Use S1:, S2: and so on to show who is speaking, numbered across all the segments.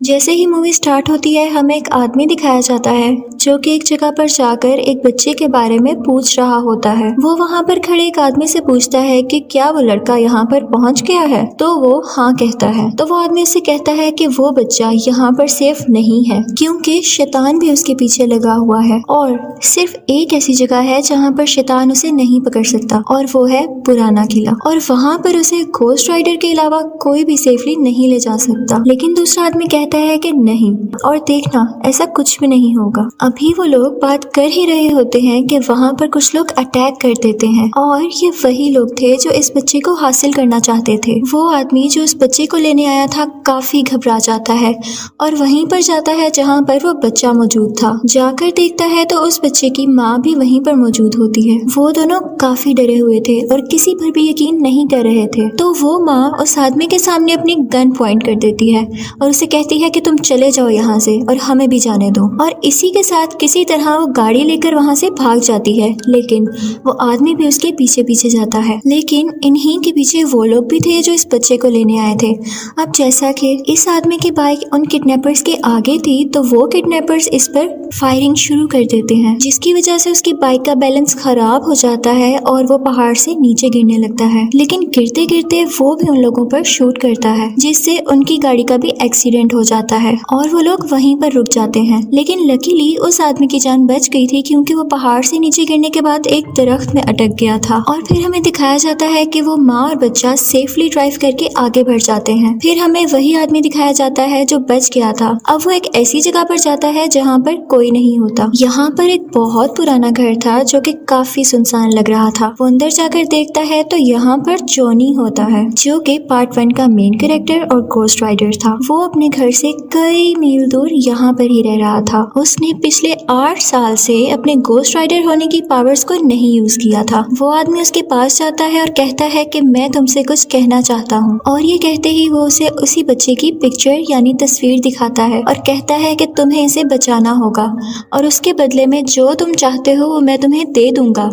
S1: جیسے ہی movie start ہوتی ہے ہمیں ایک آدمی دکھایا جاتا ہے جو کہ ایک جگہ پر جا کر ایک بچے کے بارے میں پوچھ رہا ہوتا ہے۔ وہ وہاں پر کھڑے ایک آدمی سے پوچھتا ہے کہ کیا وہ لڑکا یہاں پر پہنچ گیا ہے، تو وہ ہاں کہتا ہے۔ تو وہ آدمی اسے کہتا ہے کہ وہ بچہ یہاں پر سیف نہیں ہے کیونکہ شیطان بھی اس کے پیچھے لگا ہوا ہے، اور صرف ایک ایسی جگہ ہے جہاں پر شیطان اسے نہیں پکڑ سکتا، اور وہ ہے پرانا قلعہ، اور وہاں پر اسے گھوسٹ رائڈر کے علاوہ کوئی بھی سیفلی نہیں لے جا سکتا۔ لیکن دوسرا آدمی کہتا ہے کہ نہیں، اور دیکھنا ایسا کچھ بھی نہیں ہوگا۔ ابھی وہ لوگ بات کر ہی رہے ہوتے ہیں کہ وہاں پر کچھ لوگ اٹیک کر دیتے ہیں، اور یہ وہی لوگ تھے جو اس بچے کو حاصل کرنا چاہتے تھے۔ وہ آدمی جو اس بچے کو لینے آیا تھا کافی گھبرا جاتا ہے اور وہیں پر جاتا ہے جہاں پر وہ بچہ موجود تھا۔ جا کر دیکھتا ہے تو اس بچے کی ماں بھی وہیں پر موجود ہوتی ہے۔ وہ دونوں کافی ڈرے ہوئے تھے اور کسی پر بھی یقین نہیں کر رہے تھے۔ تو وہ ماں اس آدمی کے سامنے اپنی گن پوائنٹ کر دیتی ہے اور اسے کہتی ہے کہ تم چلے جاؤ یہاں سے اور ہمیں بھی جانے دو، اور اسی کے ساتھ کسی طرح وہ گاڑی لے کر وہاں سے بھاگ جاتی ہے۔ لیکن وہ آدمی بھی اس کے پیچھے پیچھے جاتا ہے، لیکن انہی کے پیچھے وہ لوگ بھی تھے جو اس بچے کو لینے آئے تھے۔ اب جیسا کہ اس آدمی کی بائک ان کڈنیپرز کے آگے تھی تو وہ کڈنیپرز اس پر فائرنگ شروع کر دیتے ہیں، جس کی وجہ سے اس کی بائک کا بیلنس خراب ہو جاتا ہے اور وہ پہاڑ سے نیچے گرنے لگتا ہے۔ لیکن گرتے گرتے وہ بھی ان لوگوں پر شوٹ کرتا ہے، جس سے ان کی گاڑی کا بھی ایکسیڈنٹ ہو جاتا ہے اور وہ لوگ وہیں پر رک جاتے ہیں۔ لیکن لکیلی اس آدمی کی جان بچ گئی تھی کیونکہ وہ پہاڑ سے نیچے گرنے کے بعد ایک درخت میں اٹک گیا تھا۔ اور پھر ہمیں دکھایا جاتا ہے کہ وہ ماں اور بچہ سیفلی ڈرائیو کر کے آگے بڑھ جاتے ہیں۔ پھر ہمیں وہی آدمی دکھایا جاتا ہے جو بچ گیا تھا۔ اب وہ ایک ایسی جگہ پر جاتا ہے جہاں پر کوئی نہیں ہوتا۔ یہاں پر ایک بہت پرانا گھر تھا جو کہ کافی سنسان لگ رہا تھا۔ وہ اندر جا کر دیکھتا ہے تو یہاں پر جونی ہوتا ہے جو کہ پارٹ 1 کا مین کریکٹر اور گھوسٹ رائڈر تھا۔ وہ اپنے گھر سے کئی میل دور یہاں پر ہی رہ رہا تھا۔ اس نے پچھلے 8 سال سے اپنے گھوسٹ رائڈر ہونے کی پاورز کو نہیں یوز کیا تھا۔ وہ آدمی اس کے پاس جاتا ہے اور کہتا ہے کہ میں تم سے کچھ کہنا چاہتا ہوں، اور یہ کہتے ہی وہ اسے اسی بچے کی پکچر یعنی تصویر دکھاتا ہے اور کہتا ہے کہ تمہیں اسے بچانا ہوگا اور اس کے بدلے میں جو تم چاہتے ہو وہ میں تمہیں دے دوں گا۔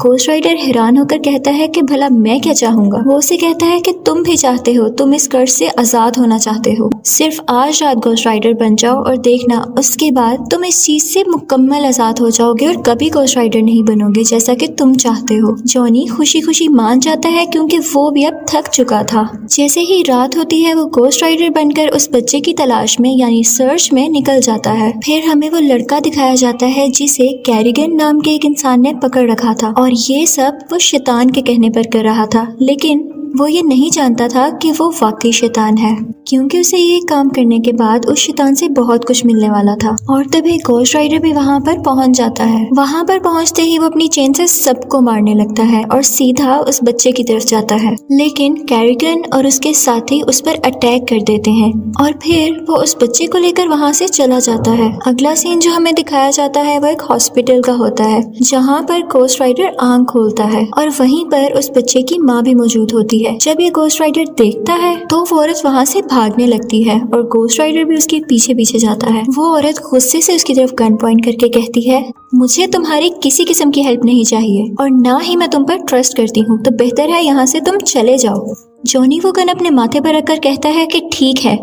S1: گھوسٹ رائڈر حیران ہو کر کہتا ہے کہ بھلا میں کیا چاہوں گا؟ وہ اسے کہتا ہے کہ تم بھی چاہتے ہو، تم اس قرض سے آزاد ہونا چاہتے ہو، صرف آج رات گھوسٹ رائڈر بن جاؤ اور دیکھنا اس کے بعد تم اس چیز سے مکمل آزاد ہو جاؤ گے اور کبھی گھوسٹ رائڈر نہیں بنو گے جیسا کہ تم چاہتے ہو۔ جونی خوشی خوشی مان جاتا ہے کیونکہ وہ بھی اب تھک چکا تھا۔ جیسے ہی رات ہوتی ہے وہ گھوسٹ رائڈر بن کر اس بچے کی تلاش میں یعنی سرچ میں نکل جاتا ہے۔ پھر ہمیں وہ لڑکا دکھایا جاتا ہے جسے کیریگن نام کے ایک انسان نے پکڑ رکھا تھا، اور یہ سب وہ شیطان کے کہنے پر کر رہا تھا، لیکن وہ یہ نہیں جانتا تھا کہ وہ واقعی شیطان ہے، کیونکہ اسے یہ کام کرنے کے بعد اس شیطان سے بہت کچھ ملنے والا تھا۔ اور تبھی گھوسٹ رائڈر بھی وہاں پر پہنچ جاتا ہے۔ وہاں پر پہنچتے ہی وہ اپنی چین سے سب کو مارنے لگتا ہے اور سیدھا اس بچے کی طرف جاتا ہے، لیکن کیریگن اور اس کے ساتھی اس پر اٹیک کر دیتے ہیں اور پھر وہ اس بچے کو لے کر وہاں سے چلا جاتا ہے۔ اگلا سین جو ہمیں دکھایا جاتا ہے وہ ایک ہاسپٹل کا ہوتا ہے جہاں پر گھوسٹ رائڈر آنکھ کھولتا ہے اور وہیں پر اس بچے کی ماں بھی موجود ہوتی ہے۔ جب یہ گھوسٹ رائڈر دیکھتا ہے تو وہ عورت وہاں سے بھاگنے لگتی ہے اور گھوسٹ رائڈر بھی اس کے پیچھے پیچھے جاتا ہے۔ وہ عورت غصے سے اس کی طرف گن پوائنٹ کر کے کہتی ہے مجھے تمہاری کسی قسم کی ہیلپ نہیں چاہیے اور نہ ہی میں تم پر ٹرسٹ کرتی ہوں، تو بہتر ہے یہاں سے تم چلے جاؤ۔ جونی وہ گن اپنے ماتھے پر رکھ کر کہتا ہے کہ ٹھیک ہے،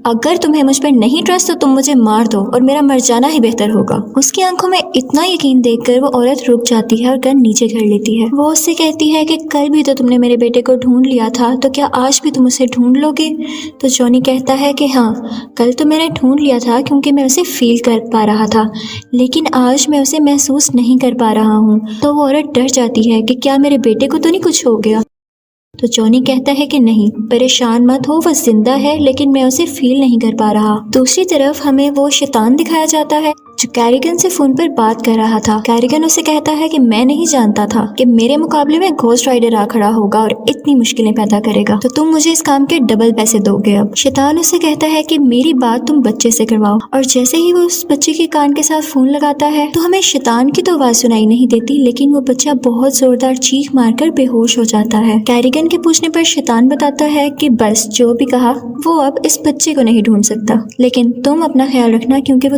S1: اگر تمہیں مجھ پر نہیں ٹرسٹ تو تم مجھے مار دو اور میرا مر جانا ہی بہتر ہوگا۔ اس کی آنکھوں میں اتنا یقین دیکھ کر وہ عورت رک جاتی ہے اور گن نیچے کر لیتی ہے۔ وہ اس سے کہتی ہے کہ کل بھی تو تم نے میرے بیٹے کو ڈھونڈ لیا تھا، تو کیا آج بھی تم اسے ڈھونڈ لو گے؟ تو جونی کہتا ہے کہ ہاں، کل تو میں نے ڈھونڈ لیا تھا کیونکہ میں اسے فیل کر پا رہا تھا، لیکن آج میں اسے محسوس نہیں کر پا رہا ہوں۔ تو وہ عورت ڈر جاتی ہے کہ کیا میرے بیٹے کو تو نہیں کچھ ہو گیا؟ تو جونی کہتا ہے کہ نہیں، پریشان مت ہو، وہ زندہ ہے لیکن میں اسے فیل نہیں کر پا رہا۔ دوسری طرف ہمیں وہ شیطان دکھایا جاتا ہے جو کیریگن سے فون پر بات کر رہا تھا۔ کیریگن اسے کہتا ہے کہ میں نہیں جانتا تھا کہ میرے مقابلے میں گھوسٹ رائڈر آ کھڑا ہوگا اور اتنی مشکلیں پیدا کرے گا، تو تم مجھے اس کام کے ڈبل پیسے دو گے۔ اب شیطان اسے کہتا ہے کہ میری بات تم بچے سے کرواؤ، اور جیسے ہی وہ اس بچے کے کان کے ساتھ فون لگاتا ہے تو ہمیں شیطان کی تو آواز سنائی نہیں دیتی، لیکن وہ بچہ بہت زوردار چیخ مار کر بے ہوش ہو جاتا ہے۔ کیریگن کے پوچھنے پر شیطان بتاتا ہے کہ بس جو بھی کہا وہ اب اس بچے کو نہیں ڈھونڈ سکتا، لیکن تم اپنا خیال رکھنا کیونکہ وہ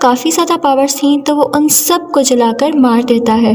S1: کافی زیادہ پاورز تھیں تو وہ ان سب کو جلا کر مار دیتا ہے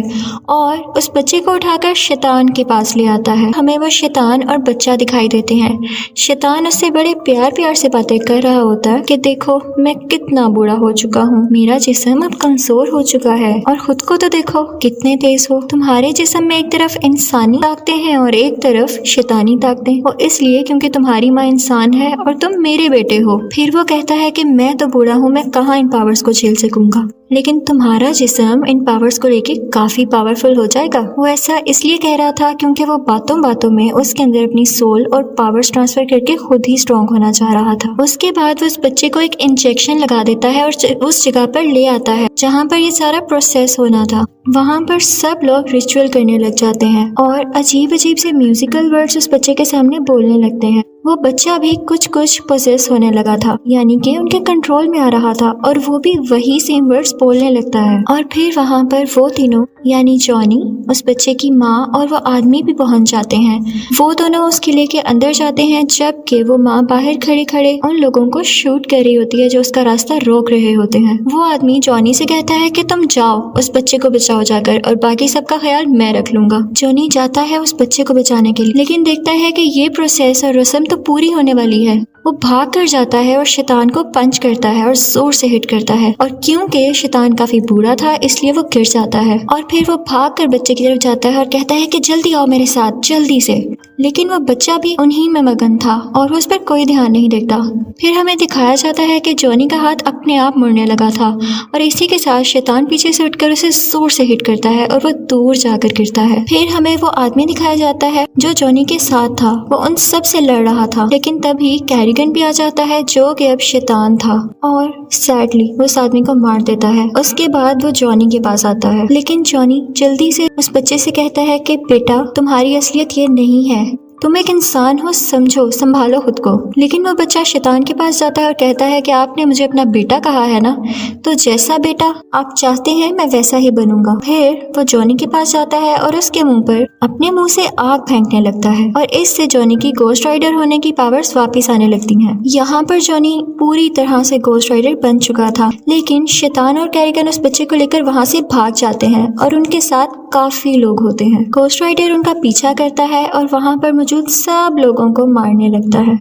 S1: اور اس بچے کو اٹھا کر شیطان کے پاس لے آتا ہے۔ ہمیں وہ شیطان اور بچہ دکھائی دیتے ہیں۔ شیطان اس سے بڑے پیار سے باتیں کر رہا ہوتا ہے کہ دیکھو میں کتنا بوڑھا ہو چکا ہوں، میرا جسم اب کمزور ہو چکا ہے اور خود کو تو دیکھو کتنے تیز ہو، تمہارے جسم میں ایک طرف انسانی طاقتیں ہیں اور ایک طرف شیطانی طاقتیں، وہ اس لیے کیونکہ تمہاری ماں انسان ہے اور تم میرے بیٹے ہو۔ پھر وہ کہتا ہے کہ میں تو بوڑھا ہوں، میں کہاں ان پاورز کو جھیل سکوں گا، لیکن تمہارا جسم ان پاورز کو لے کے کافی پاورفل ہو جائے گا۔ وہ ایسا اس لیے کہہ رہا تھا کیونکہ وہ باتوں میں اس کے اندر اپنی سول اور پاورز ٹرانسفر کر کے خود ہی اسٹرانگ ہونا چاہ رہا تھا۔ اس کے بعد وہ اس بچے کو ایک انجیکشن لگا دیتا ہے اور اس جگہ پر لے آتا ہے جہاں پر یہ سارا پروسیس ہونا تھا۔ وہاں پر سب لوگ ریچول کرنے لگ جاتے ہیں اور عجیب سے میوزیکل ورڈز اس بچے کے سامنے بولنے لگتے ہیں۔ وہ بچہ بھی کچھ پوزیس ہونے لگا تھا، یعنی کہ ان کے کنٹرول میں آ رہا تھا اور وہ بھی وہی سیم ورڈز بولنے لگتا ہے۔ اور پھر وہاں پر وہ تینوں یعنی جانی، اس بچے کی ماں اور وہ آدمی بھی پہنچ جاتے ہیں۔ وہ دونوں اس قلعے کے اندر جاتے ہیں جبکہ وہ ماں باہر کھڑے ان لوگوں کو شوٹ کر رہی ہوتی ہے جو اس کا راستہ روک رہے ہوتے ہیں۔ وہ آدمی جانی سے کہتا ہے کہ تم جاؤ اس بچے کو بچاؤ جا کر اور باقی سب کا خیال میں رکھ لوں گا۔ جانی جاتا ہے اس بچے کو بچانے کے لیے، لیکن دیکھتا ہے کہ یہ پروسیس اور رسم تو پوری ہونے والی ہے۔ وہ بھاگ کر جاتا ہے اور شیطان کو پنچ کرتا ہے اور زور سے ہٹ کرتا ہے، اور کیونکہ شیطان کافی بوڑھا تھا اس لیے وہ گر جاتا ہے۔ اور پھر وہ بھاگ کر بچے کی طرف جاتا ہے اور کہتا ہے کہ جلدی آؤ میرے ساتھ، جلدی سے، لیکن وہ بچہ بھی انہی میں مگن تھا اور وہ اس پر کوئی دھیان نہیں دیتا۔ پھر ہمیں دکھایا جاتا ہے کہ جانی کا ہاتھ اپنے آپ مڑنے لگا تھا اور اسی کے ساتھ شیطان پیچھے سے اٹھ کر اسے زور سے ہٹ کرتا ہے اور وہ دور جا کر گرتا ہے۔ پھر ہمیں وہ آدمی دکھایا جاتا ہے جو جانی کے ساتھ تھا، وہ ان سب سے لڑ رہا تھا، لیکن تبھی کیریگن بھی آ جاتا ہے جو کہ اب شیطان تھا اور سیڈلی وہ اس آدمی کو مار دیتا ہے۔ اس کے بعد وہ جانی کے پاس آتا ہے، لیکن جانی جلدی سے اس بچے سے کہتا ہے کہ بیٹا تمہاری اصلیت یہ نہیں ہے، تم ایک انسان ہو، سمجھو، سنبھالو خود کو۔ لیکن وہ بچہ شیطان کے پاس جاتا ہے اور کہتا ہے کہ آپ نے مجھے اپنا بیٹا کہا ہے نا، تو جیسا بیٹا آپ چاہتے ہیں میں ویسا ہی بنوں گا۔ پھر وہ جانی کے پاس جاتا ہے اور اس کے منہ پر اپنے منہ سے آگ پھینکنے لگتا ہے اور اس سے جانی کی گھوسٹ رائڈر ہونے کی پاورز واپس آنے لگتی ہیں۔ یہاں پر جانی پوری طرح سے گھوسٹ رائڈر بن چکا تھا، لیکن شیطان اور کیریگن اس بچے کو لے کر وہاں سے بھاگ جاتے ہیں اور ان کے ساتھ کافی لوگ ہوتے ہیں۔ گھوسٹ رائڈر ان کا پیچھا کرتا ہے اور وہاں پر موجود سب لوگوں کو مارنے لگتا ہے،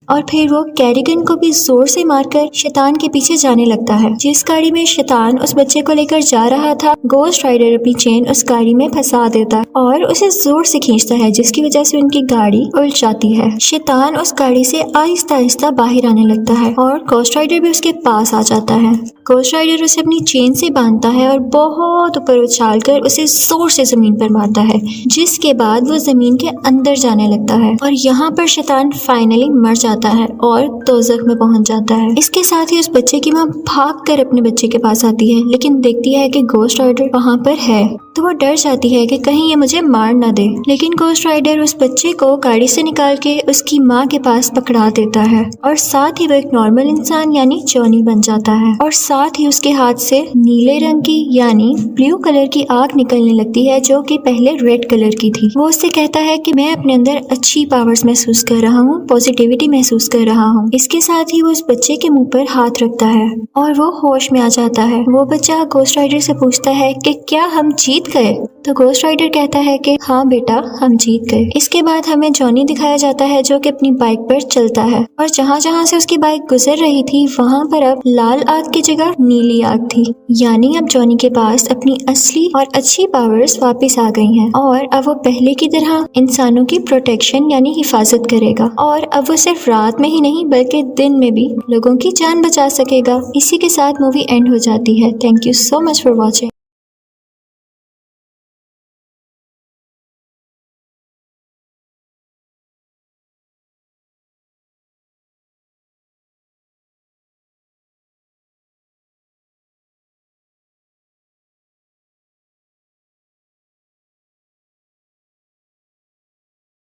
S1: اور پھر وہ کیریگن کو بھی زور سے مار کر شیطان کے پیچھے جانے لگتا ہے۔ جس گاڑی میں شیطان اس بچے کو لے کر جا رہا تھا، گھوسٹ رائڈر اپنی چین اس گاڑی میں پھنسا دیتا ہے اور اسے زور سے کھینچتا ہے، جس کی وجہ سے ان کی گاڑی الٹ جاتی ہے۔ شیطان اس گاڑی سے آہستہ آہستہ باہر آنے لگتا ہے اور گھوسٹ رائڈر بھی اس کے پاس آ جاتا ہے۔ گھوسٹ رائڈر اسے اپنی چین سے باندھتا ہے اور بہت اوپر اچھال کر اسے زور سے زمین پر مارتا ہے، جس کے بعد وہ زمین کے اندر جانے لگتا ہے اور یہاں پر شیطان فائنلی مر جاتا ہے اور دوزخ میں پہنچ جاتا ہے۔ اس کے ساتھ ہی اس بچے کی ماں بھاگ کر اپنے بچے کے پاس آتی ہے، لیکن دیکھتی ہے کہ گھوسٹ رائڈر وہاں پر ہے تو وہ ڈر جاتی ہے کہ کہیں یہ مجھے مار نہ دے، لیکن گھوسٹ رائڈر اس بچے کو گاڑی سے نکال کے اس کی ماں کے پاس پکڑا دیتا ہے اور ساتھ ہی وہ ایک نارمل انسان یعنی جانی بن جاتا ہے، اور ساتھ ہی اس کے ہاتھ سے نیلے رنگ کی یعنی بلیو کلر کی آگ نکلنے لگتی ہے جو کہ پہلے ریڈ کلر کی تھی۔ وہ اس سے کہتا ہے کہ میں اپنے اندر اچھی پاورز محسوس کر رہا ہوں، پازیٹیوٹی محسوس کر رہا ہوں۔ اس کے ساتھ ہی وہ اس بچے کے منہ پر ہاتھ رکھتا ہے اور وہ ہوش میں آ جاتا ہے۔ وہ بچہ گھوسٹ رائڈر سے پوچھتا ہے کہ کیا ہم جیت گئے؟ تو گھوسٹ رائڈر کہتا ہے کہ ہاں بیٹا ہم جیت گئے۔ اس کے بعد ہمیں جانی دکھایا جاتا ہے جو کہ اپنی بائک پر چلتا ہے، اور جہاں جہاں سے اس کی بائک گزر رہی تھی وہاں پر اب لال آگ کی جگہ نیلی آگ تھی، یعنی اب جانی کے پاس اپنی اصلی اور اچھی پاورز واپس آ گئی ہیں اور اب وہ پہلے کی طرح انسانوں کی پروٹیکشن یعنی حفاظت کرے گا، اور اب وہ صرف رات میں ہی نہیں بلکہ دن میں بھی لوگوں کی جان بچا سکے گا۔ اسی کے ساتھ مووی اینڈ ہو جاتی ہے۔ Thank you so much for watching.